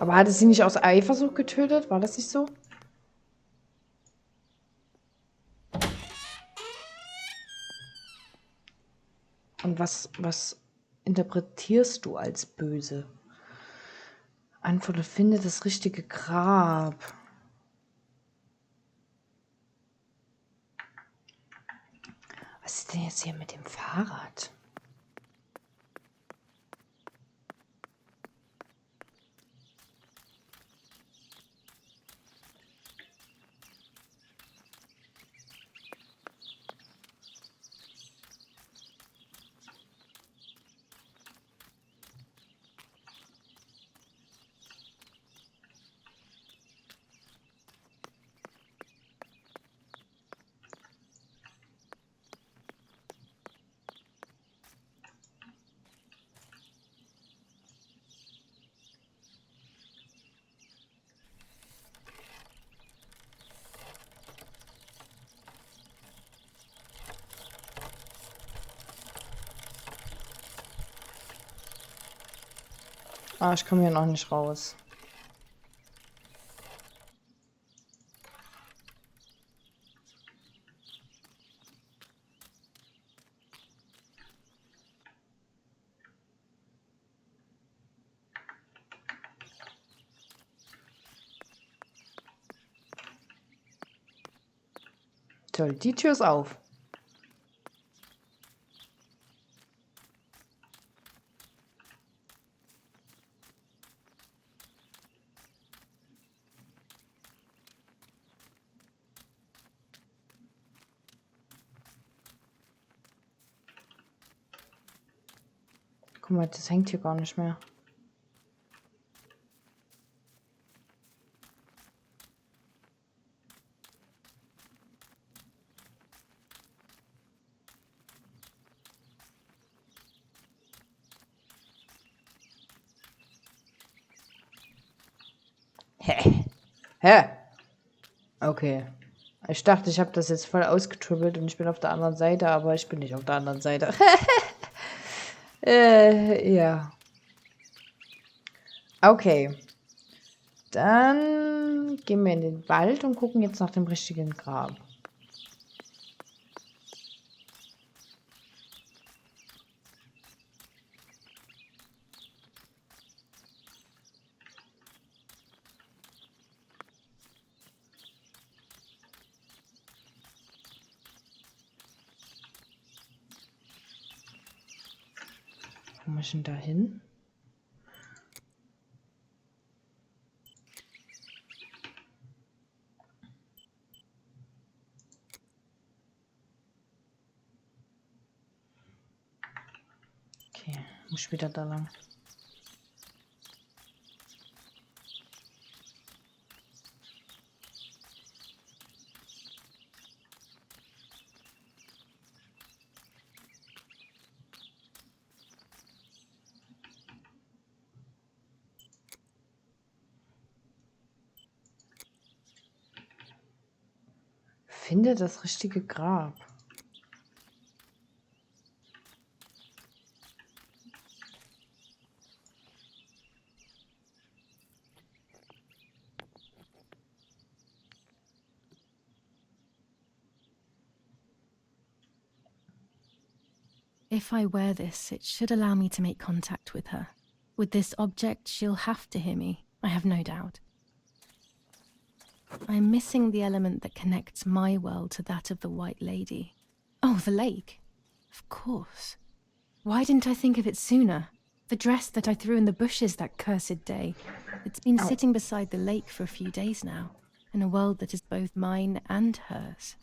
Aber hatte sie nicht aus Eifersucht getötet? War das nicht so? Und was interpretierst du als böse? Antworte, finde das richtige Grab. Was ist denn jetzt hier mit dem Fahrrad? Ah, ich komme hier noch nicht raus. Toll, die Tür ist auf. Guck mal, das hängt hier gar nicht mehr. Hä? Hä? Okay. Ich dachte, ich habe das jetzt voll ausgetribbelt und ich bin auf der anderen Seite, aber ich bin nicht auf der anderen Seite. Ja. Okay. Dann gehen wir in den Wald und gucken jetzt nach dem richtigen Grab. Wo muss ich denn da hin? Okay, muss ich wieder da lang. Finde das richtige Grab. If I wear this, it should allow me to make contact with her. With this object, she'll have to hear me, I have no doubt. I'm missing the element that connects my world to that of the White Lady. Oh, the lake. Of course. Why didn't I think of it sooner? The dress that I threw in the bushes that cursed day. It's been sitting beside the lake for a few days now, in a world that is both mine and hers.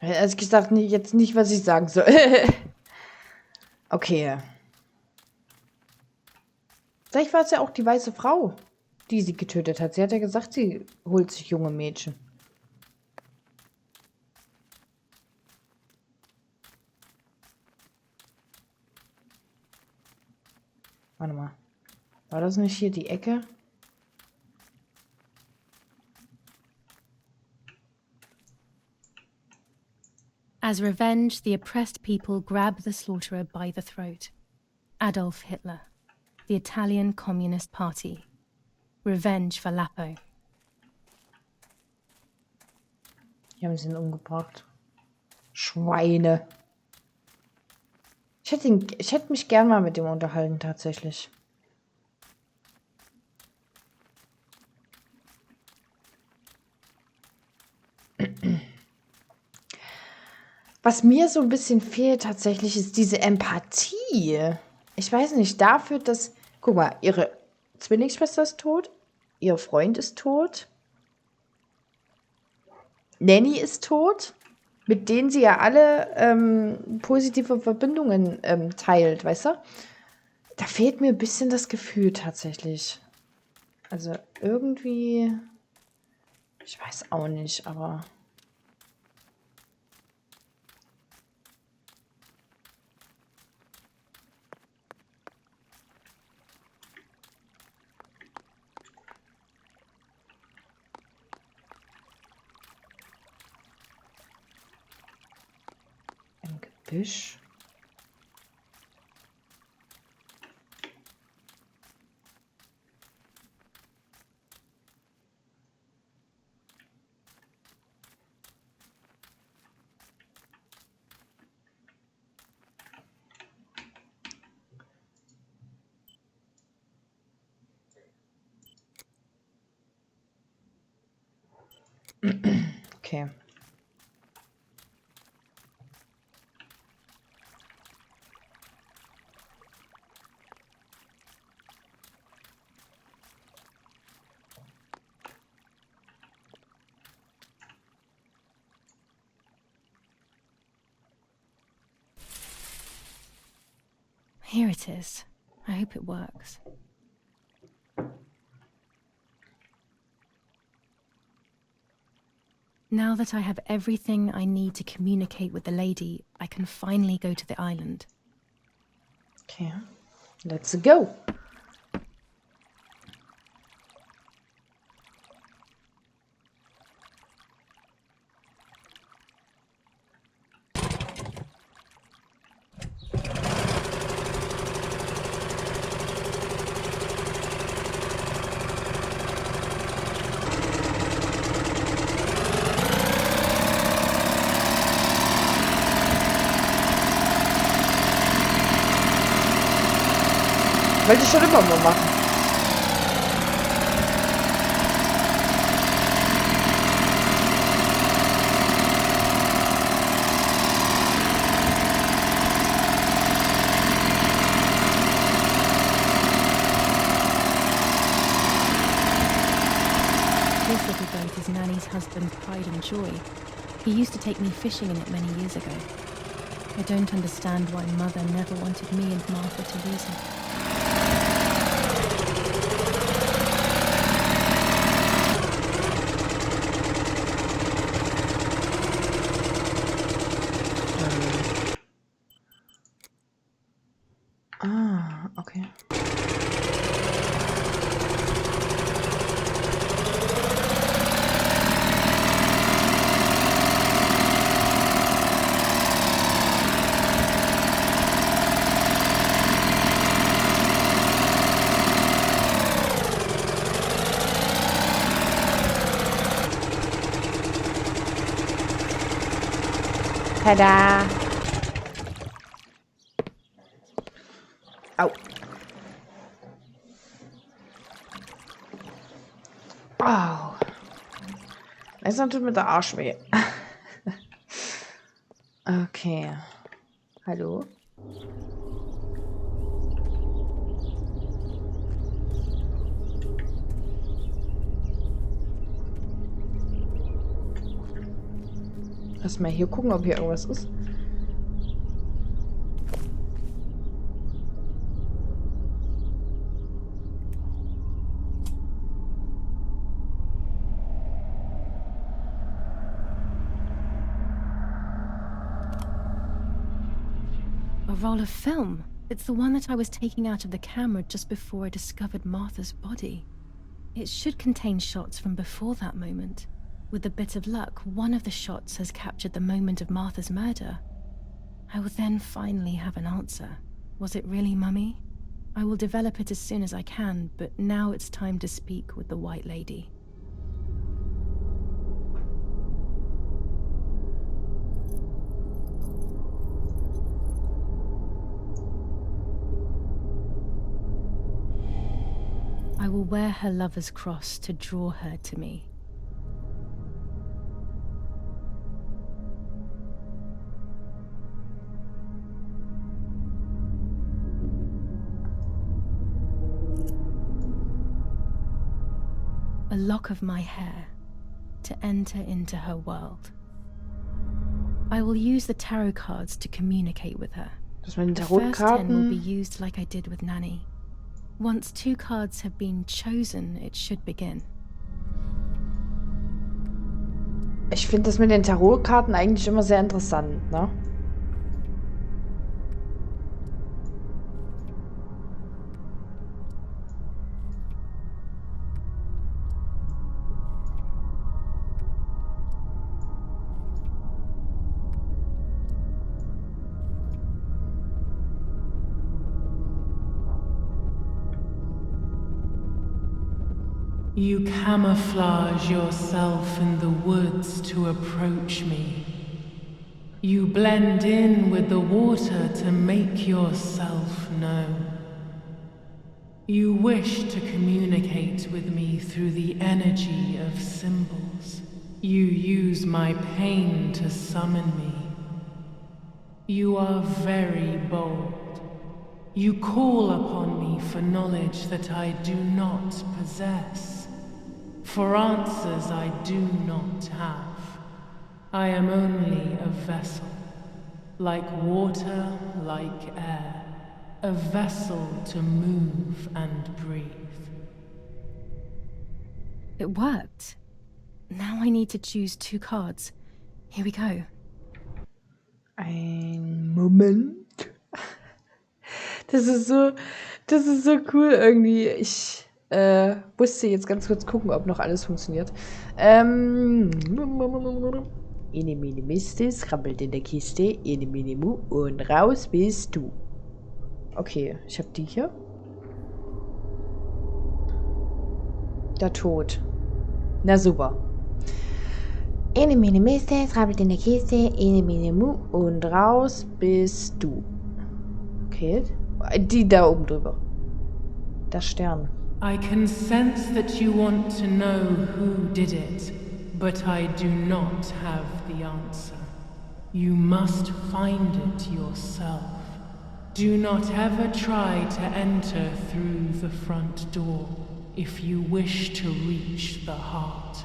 Ehrlich gesagt, jetzt nicht, was ich sagen soll. Okay. Vielleicht war es ja auch die weiße Frau, die sie getötet hat. Sie hat ja gesagt, sie holt sich junge Mädchen. Warte mal. War das nicht hier die Ecke? As revenge, the oppressed people grab the slaughterer by the throat. Adolf Hitler, the Italian Communist Party. Revenge for Lapo. Die haben sie ihn umgebracht. Schweine. Ich hätte mich gern mal mit dem unterhalten, tatsächlich. Was mir so ein bisschen fehlt tatsächlich, ist diese Empathie. Ich weiß nicht, dafür, dass... Guck mal, ihre Zwillingsschwester ist tot. Ihr Freund ist tot. Nanny ist tot. Mit denen sie ja alle positive Verbindungen teilt, weißt du? Da fehlt mir ein bisschen das Gefühl tatsächlich. Also irgendwie... Ich weiß auch nicht, aber... Gebüsch. Okay. Here it is. I hope it works. Now that I have everything I need to communicate with the lady, I can finally go to the island. Okay. Let's go. Wollte ich schon immer mal machen. This little boat is Nanny's husband's pride and joy. He used to take me fishing in it many years ago. I don't understand why Mother never wanted me and Martha to use it. Okay. Tada! Au. Au. Langsam tut mir der Arsch weh. Okay. Hallo? Lass mal hier gucken, ob hier irgendwas ist. roll of film. It's the one that I was taking out of the camera just before I discovered Martha's body. It should contain shots from before that moment. With a bit of luck, one of the shots has captured the moment of Martha's murder. I will then finally have an answer. Was it really Mummy? I will develop it as soon as I can, but now it's time to speak with the White Lady. I will wear her lover's cross to draw her to me. A lock of my hair to enter into her world. I will use the tarot cards to communicate with her. Dass man The die first 10 will be Tarotkarten. used like I did with Nanny. Once 2 cards have been chosen, it should begin. Ich finde das mit den Tarotkarten eigentlich immer sehr interessant, ne? You camouflage yourself in the woods to approach me. You blend in with the water to make yourself known. You wish to communicate with me through the energy of symbols. You use my pain to summon me. You are very bold. You call upon me for knowledge that I do not possess. For answers I do not have. I am only a vessel, like water, like air, a vessel to move and breathe. It worked. Now I need to choose 2 cards. Here we go. Ein Moment. Das ist so cool irgendwie. Ich musste jetzt ganz kurz gucken, ob noch alles funktioniert. Ene mene Mistis, rabbelt in der Kiste, ene mene mu und raus bist du. Okay, ich habe die hier. Der Tod. Na super. Ene mene Mistis, rabbelt in der Kiste, ene mene mu und raus bist du. Okay. Die da oben drüber. Der Stern. I can sense that you want to know who did it, but I do not have the answer. You must find it yourself. Do not ever try to enter through the front door if you wish to reach the heart.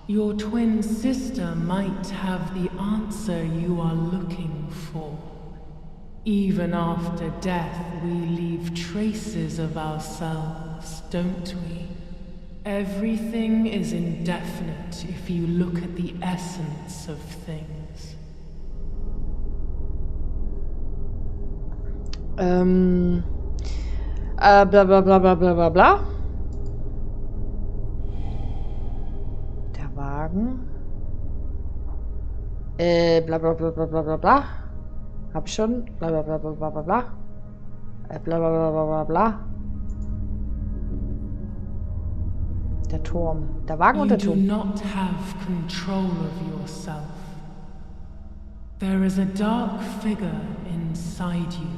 Your twin sister might have the answer you are looking for. Even after death, we leave traces of ourselves, don't we? Everything is indefinite if you look at the essence of things. Bla bla bla bla bla bla bla. Der Wagen. Bla bla bla bla bla bla bla. Hab ich schon. Bla bla bla bla bla bla bla. Bla bla bla bla bla bla. Der Turm. Der Wagen und der You do Turm. not have control of yourself. There is a dark figure inside you.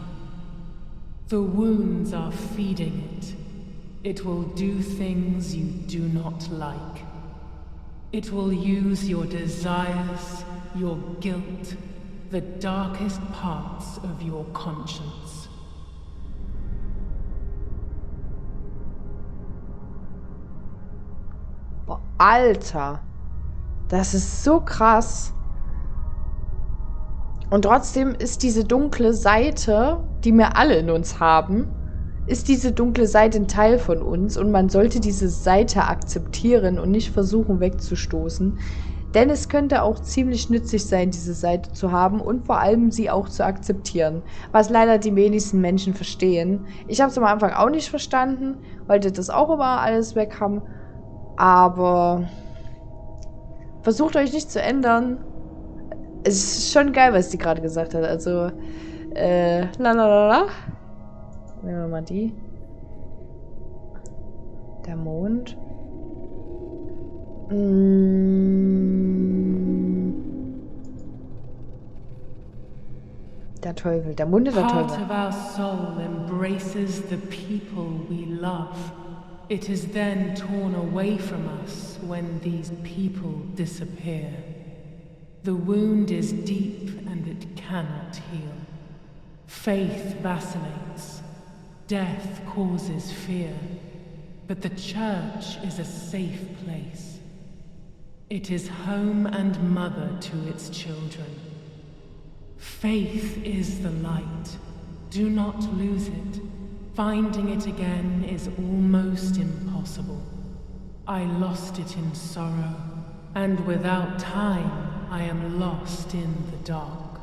The wounds are feeding it. It will do things you do not like. It will use your desires, your guilt, the darkest parts of your conscience. Boah, Alter. Das ist so krass. Und trotzdem ist diese dunkle Seite, die wir alle in uns haben, ist diese dunkle Seite ein Teil von uns und man sollte diese Seite akzeptieren und nicht versuchen wegzustoßen. Denn es könnte auch ziemlich nützlich sein, diese Seite zu haben und vor allem sie auch zu akzeptieren. Was leider die wenigsten Menschen verstehen. Ich habe es am Anfang auch nicht verstanden, wollte das auch immer alles weg haben. Aber versucht euch nicht zu ändern. Es ist schon geil, was die gerade gesagt hat. Also, la la la la. Nehmen wir mal die. Der Mond. Der Teufel. Der Munde der Part Teufel. of our soul embraces the people we love. It is then torn away from us when these people disappear. The wound is deep and it cannot heal. Faith vacillates. Death causes fear. But the church is a safe place. It is home and mother to its children. Faith is the light. Do not lose it. Finding it again is almost impossible. I lost it in sorrow, and without time, I am lost in the dark.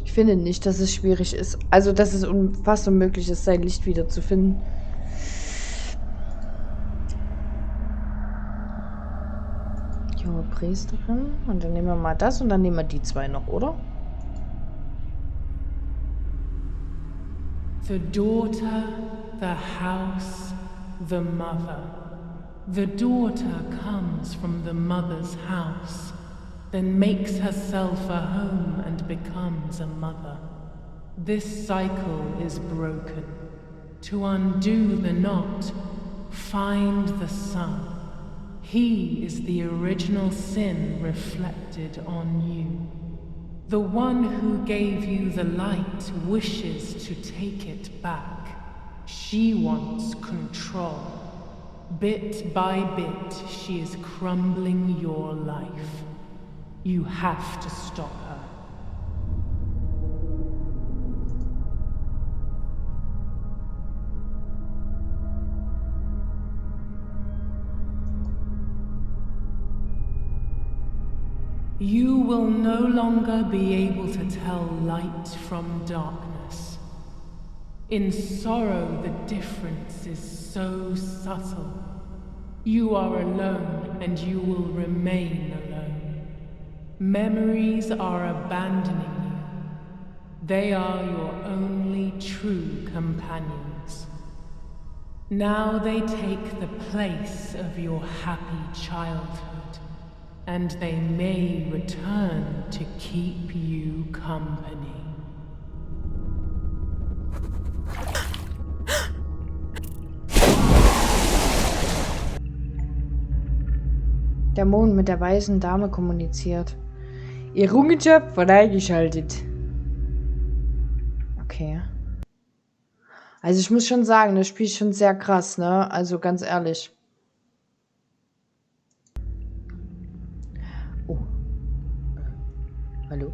Ich finde nicht, dass es schwierig ist. Also, dass es fast unmöglich ist, sein Licht wiederzufinden. Junge Priesterin. Und dann nehmen wir mal das und dann nehmen wir die zwei noch, oder? The daughter, the house, the mother. The daughter comes from the mother's house, then makes herself a home and becomes a mother. This cycle is broken. To undo the knot, find the sun. He is the original sin reflected on you. The one who gave you the light wishes to take it back. She wants control. Bit by bit, she is crumbling your life. You have to stop her. You will no longer be able to tell light from darkness. In sorrow, the difference is so subtle. You are alone, and you will remain alone. Memories are abandoning you. They are your only true companions. Now they take the place of your happy childhood, and they may return to keep you company. Der Mond mit der weißen Dame kommuniziert. Errungenschaft freigeschaltet. Okay. Also ich muss schon sagen, das Spiel ist schon sehr krass, ne? Also ganz ehrlich. Oh. Hallo?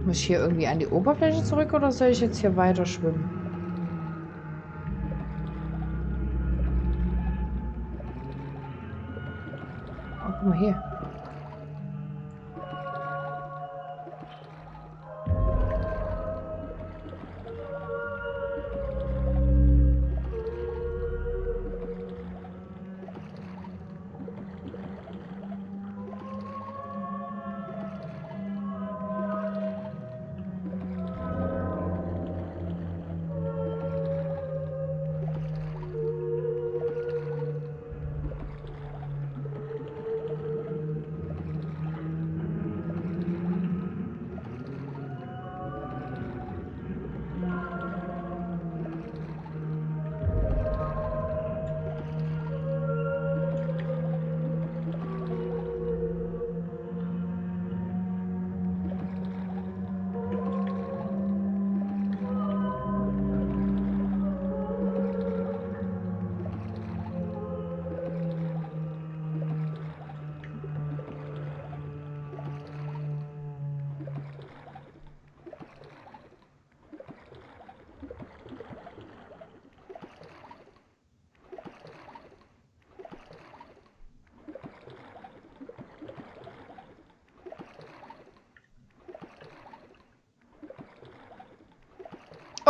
Muss ich hier irgendwie an die Oberfläche zurück oder soll ich jetzt hier weiter schwimmen? Oh, guck mal hier.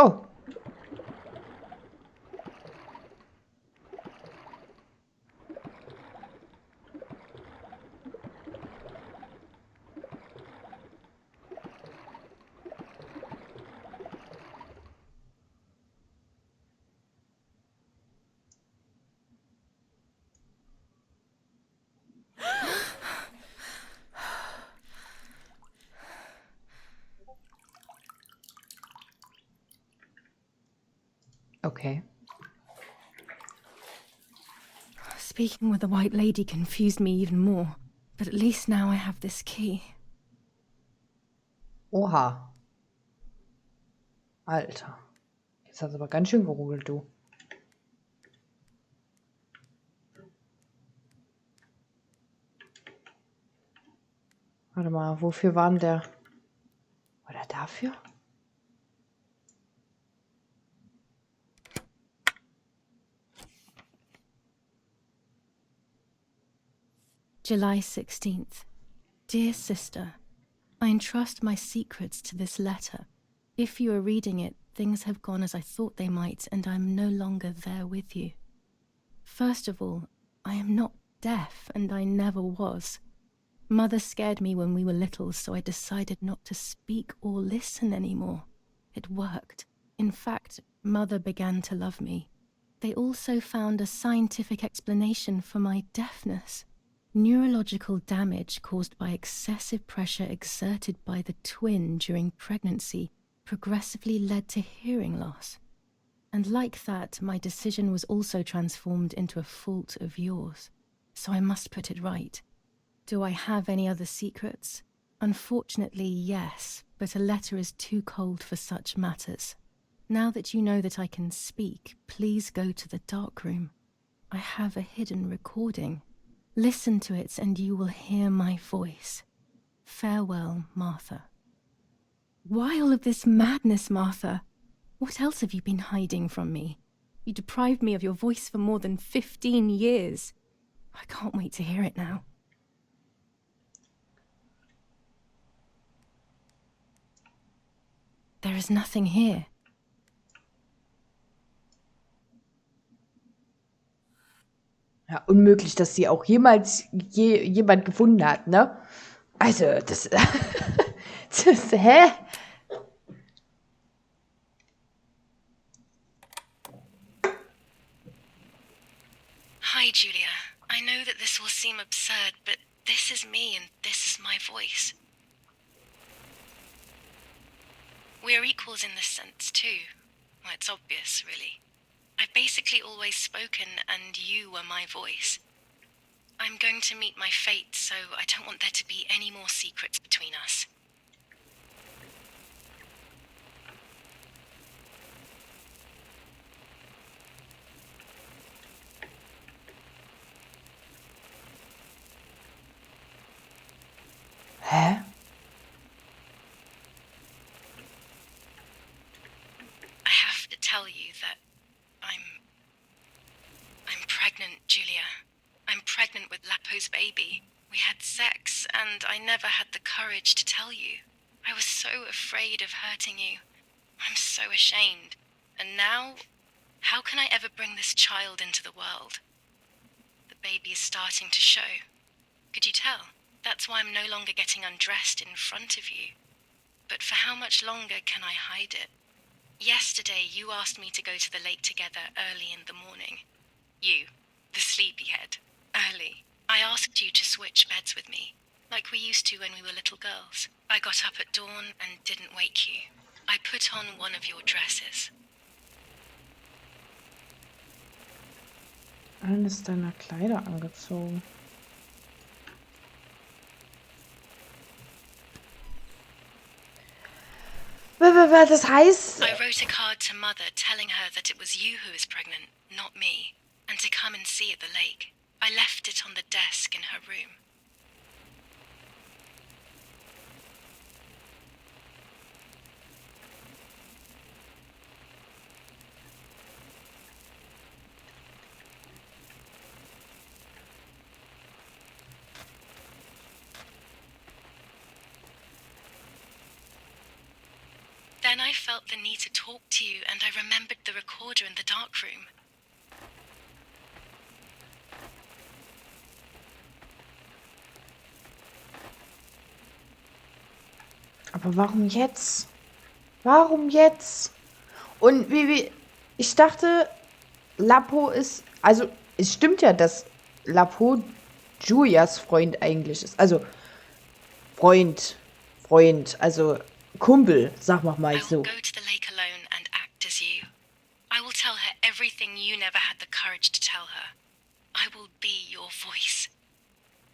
Oh. Okay. Speaking with the white lady confused me even more, but at least now I have this key. Oha. Alter. Jetzt hat's aber ganz schön geruckelt, du. Warte mal, wofür war denn der? War der dafür? July 16th. Dear sister, I entrust my secrets to this letter. If you are reading it, things have gone as I thought they might, and I am no longer there with you. First of all, I am not deaf, and I never was. Mother scared me when we were little, so I decided not to speak or listen anymore. It worked. In fact, Mother began to love me. They also found a scientific explanation for my deafness. Neurological damage caused by excessive pressure exerted by the twin during pregnancy progressively led to hearing loss. And like that, my decision was also transformed into a fault of yours. So I must put it right. Do I have any other secrets? Unfortunately, yes, but a letter is too cold for such matters. Now that you know that I can speak, please go to the dark room. I have a hidden recording. Listen to it and you will hear my voice. Farewell, Martha. Why all of this madness, Martha? What else have you been hiding from me? You deprived me of your voice for more than 15 years. I can't wait to hear it now. There is nothing here. Ja, unmöglich, dass sie auch jemals jemand gefunden hat, ne? Also, das... hä? Hi, Giulia. I know that this will seem absurd, but this is me and this is my voice. We are equals in this sense, too. Well, it's obvious, really. I've basically always spoken, and you were my voice. I'm going to meet my fate, so I don't want there to be any more secrets between us. Hä? I have to tell you that I'm pregnant, Giulia. I'm pregnant with Lapo's baby. We had sex, and I never had the courage to tell you. I was so afraid of hurting you. I'm so ashamed. And now, how can I ever bring this child into the world? The baby is starting to show. Could you tell? That's why I'm no longer getting undressed in front of you. But for how much longer can I hide it? Yesterday, you asked me to go to the lake together early in the morning. You, the sleepyhead. Early. I asked you to switch beds with me, like we used to when we were little girls. I got up at dawn and didn't wake you. I put on one of your dresses. Eines deiner Kleider angezogen. Das heißt... I wrote a card to Mother telling her that it was you who was pregnant, not me, and to come and see at the lake. I left it on the desk in her room. Then I felt the need to talk to you, and I remembered the recorder in the dark room. Aber warum jetzt? Warum jetzt? Und ich dachte, Lapo ist, also es stimmt ja, dass Lapo Giulias Freund eigentlich ist. Also Freund, also Kumpel, sag mal I so. will go to the lake alone and act as you. I will tell her everything you never had the courage to tell her. I will be your voice.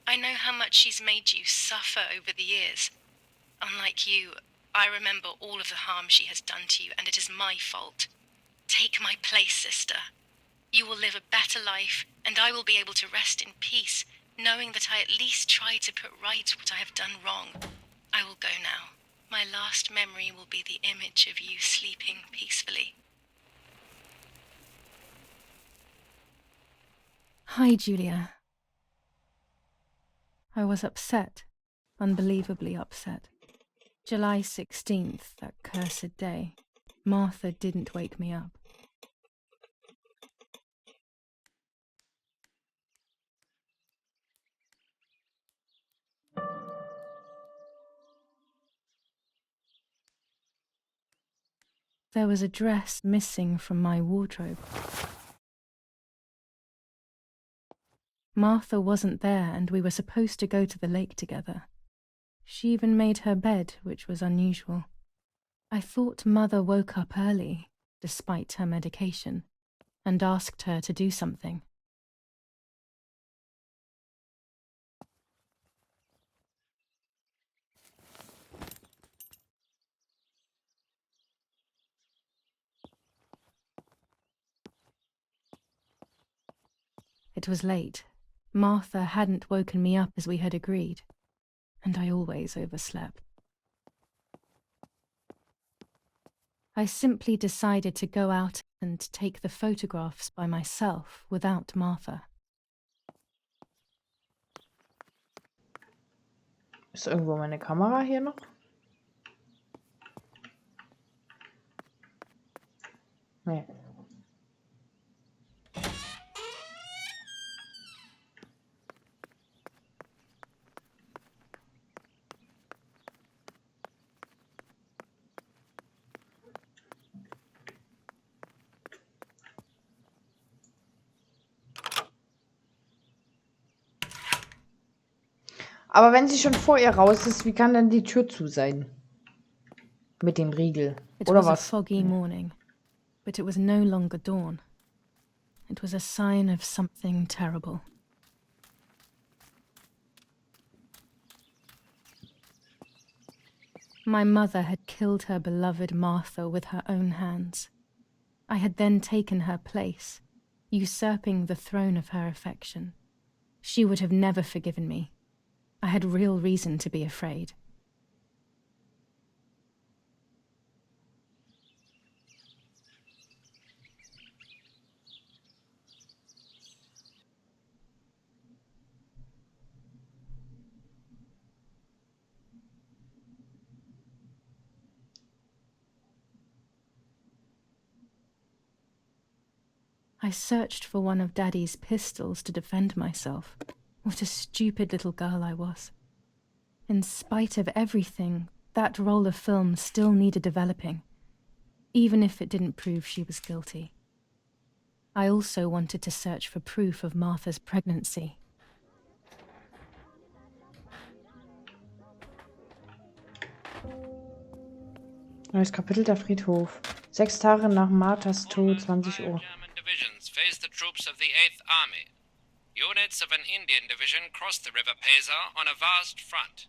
I know how much she's made you suffer over the years. Unlike you, I remember all of the harm she has done to you, and it is my fault. Take my place, sister. You will live a better life, and I will be able to rest in peace, knowing that I at least tried to put right what I have done wrong. I will go now. My last memory will be the image of you sleeping peacefully. Hi, Giulia. I was upset, unbelievably upset. July 16th, that cursed day. Martha didn't wake me up. There was a dress missing from my wardrobe. Martha wasn't there, and we were supposed to go to the lake together. She even made her bed, which was unusual. I thought Mother woke up early, despite her medication, and asked her to do something. It was late. Martha hadn't woken me up as we had agreed, and I always overslept. I simply decided to go out and take the photographs by myself without Martha. Ist irgendwo meine Kamera hier noch? Nee. Aber wenn sie schon vor ihr raus ist, wie kann dann die Tür zu sein? Mit dem Riegel. It Oder was a was? foggy morning, but it was no longer dawn. It was a sign of something terrible. My mother had killed her beloved Martha with her own hands. I had then taken her place, usurping the throne of her affection. She would have never forgiven me. I had real reason to be afraid. I searched for one of Daddy's pistols to defend myself. What a stupid little girl I was. In spite of everything, that roll of film still needed developing, even if it didn't prove she was guilty. I also wanted to search for proof of Martha's pregnancy. Neues Kapitel, der Friedhof. 6 Tage nach Marthas Tod, 20 Uhr. German divisions faced the troops of the 8th Army. Units of an Indian division crossed the River Pesa on a vast front,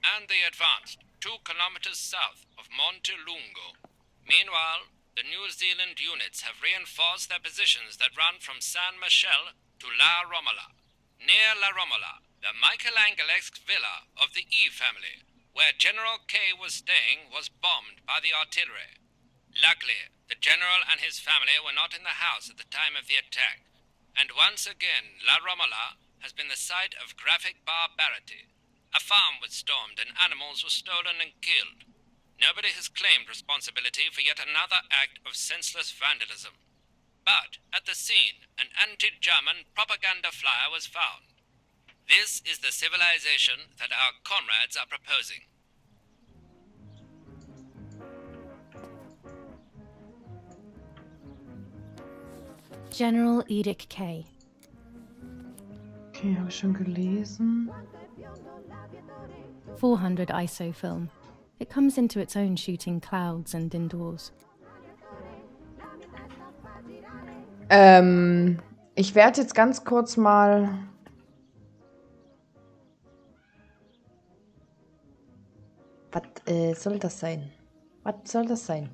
and they advanced 2 kilometers south of Montelungo. Meanwhile, the New Zealand units have reinforced their positions that run from San Michel to La Romola. Near La Romola, the Michelangelesque villa of the E family, where General K was staying, was bombed by the artillery. Luckily, the general and his family were not in the house at the time of the attack, and once again La Romola has been the site of graphic barbarity. A farm was stormed and animals were stolen and killed. Nobody has claimed responsibility for yet another act of senseless vandalism. But at the scene, an anti-German propaganda flyer was found. This is the civilization that our comrades are proposing. General Edict K. Okay, habe ich schon gelesen. 400 ISO film. It comes into its own shooting clouds and indoors. Ich werde jetzt ganz kurz mal... Was soll das sein? Was soll das sein?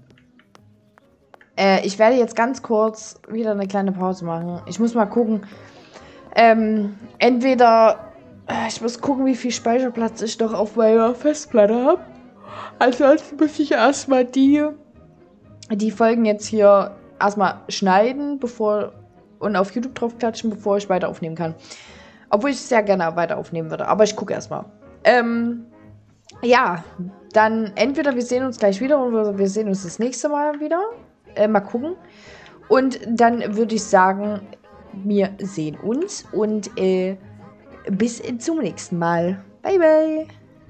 Ich werde jetzt ganz kurz wieder eine kleine Pause machen. Ich muss mal gucken. Entweder... ich muss gucken, wie viel Speicherplatz ich noch auf meiner Festplatte habe. Ansonsten muss ich erstmal die Folgen jetzt hier erstmal schneiden, und auf YouTube draufklatschen, bevor ich weiter aufnehmen kann. Obwohl ich sehr gerne weiter aufnehmen würde. Aber ich gucke erstmal. Ja, dann entweder wir sehen uns gleich wieder oder wir sehen uns das nächste Mal wieder. Mal gucken. Und dann würde ich sagen, wir sehen uns und bis zum nächsten Mal. Bye, bye.